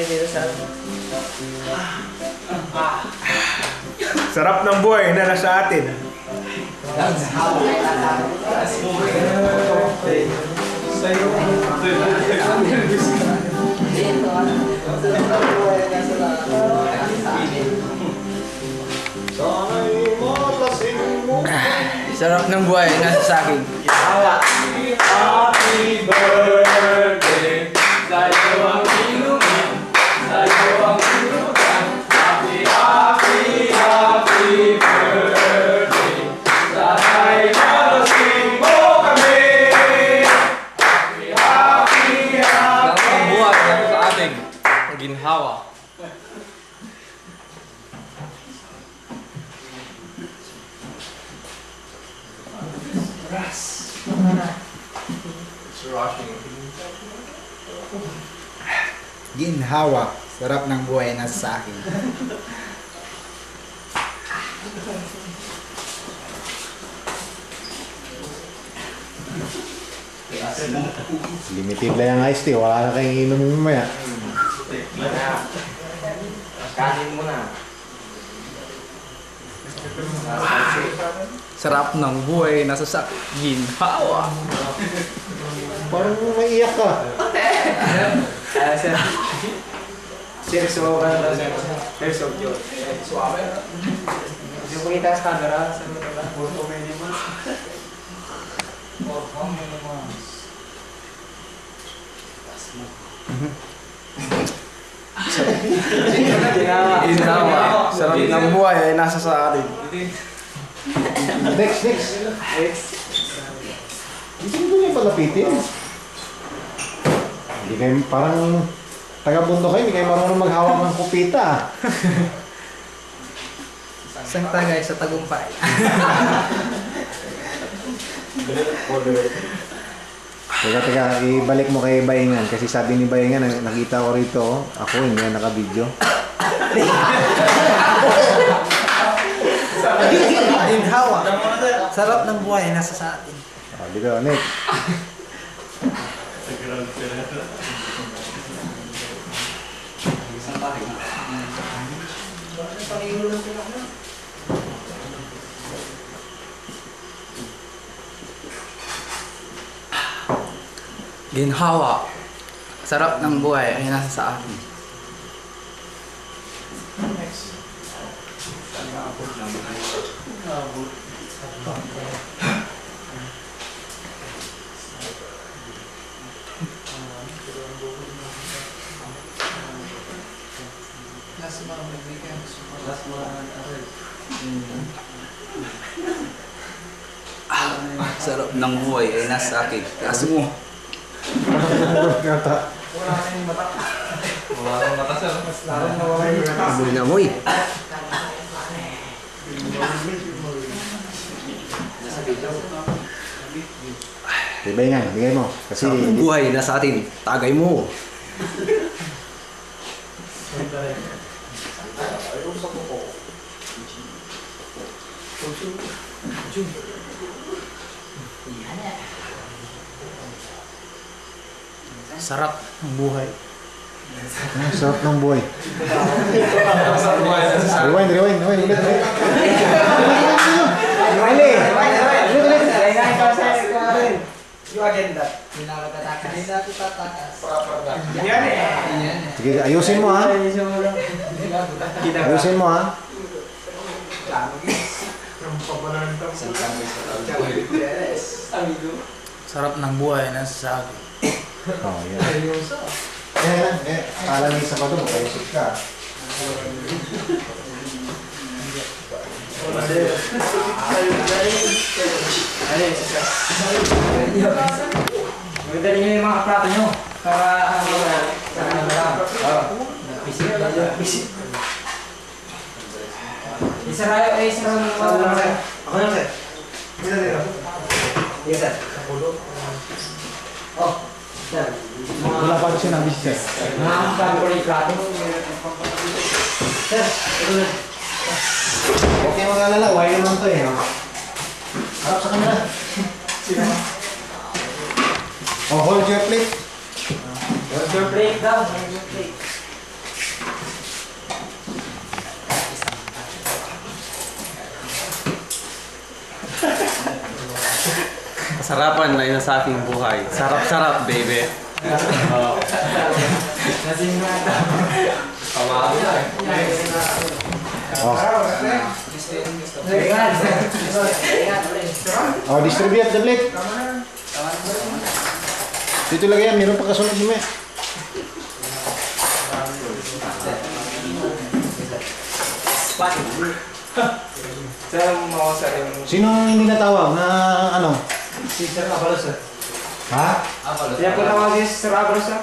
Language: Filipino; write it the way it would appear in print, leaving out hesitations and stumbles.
dito sa Sarap ng buhay na nasa atin. sarap ng buhay nasa sa akin. Happy birthday, sa'yo ang inumin, sa'yo ang inugan. Happy, happy, happy birthday, sana'y malasing mo kami. Happy, happy, happy. Ang buhay nasa sa atin. Ginhawa. Ginhawa, sarap ng buhay na sa akin. Limited lang yung iced tea, wala na kayong inumin mamaya. Kanin mo na. Sarap ng buhay nasa sa ginhawa. Parang maiiyak ka. Serso ka na lang. Serso yun. Suwabe. Hindi ko kita sa camera. Sa mga puro comedy mo. Ginhawa. Sarap ng buhay ay nasa sa atin. Next. Hindi mo niya palapitin. Hindi kayo, parang taga-bundo kayo, hindi kayo marunong maghawak ng kupita. Isang tagay sa tagumpay. Teka, ibalik mo kay Bayengan kasi sabi ni Bayengan, nakita ko rito, ako hindi na naka-video. Ginhawa. Sarap ng buhay nasa sa atin. Dito, next. Ginhawa. Sarap ng buhay ay nasa sa atin. Sarap ng buhay ay nasa sa akin. Kaso mo. Amoy na amoy. Kay Bayengan, bigay mo. Kasi Sarap ng buhay nasa atin. Tagay mo. Sarap ng buhay. sarap ng buhay. Rewind. Ulit. Yung agenda. Yan eh. Sige, ayusin mo ha. Ayusin mo ha. Sarap ng buhay nasa sa akin. Oh, yan. Akala niya isa pa doon, mag-ayusip ka. Maganda niyo yung mga plato nyo. Para sa ano na lang. Visit. Isara mo. Ako na sir. Yes sir. Oh. Sir. Wala pa siya ng business. Mga plato ko yung plato. Sir. Ito na. Okay, mag-alala. Why naman to eh. Harap sa camera. Oh, hold your plate. Hold your plate daw. Hold your plate. Kasarapan na yun sa aking buhay. Sarap-sarap, baby. Oh. Oh, distribute the plate. Dito lagi yan, meron pa kasunod mo eh. Saan mo sa yung... Sino hindi natawag na ano? Si Sir Abalos, sir. Ha? Kaya po tawag si Sir Abalos, sir.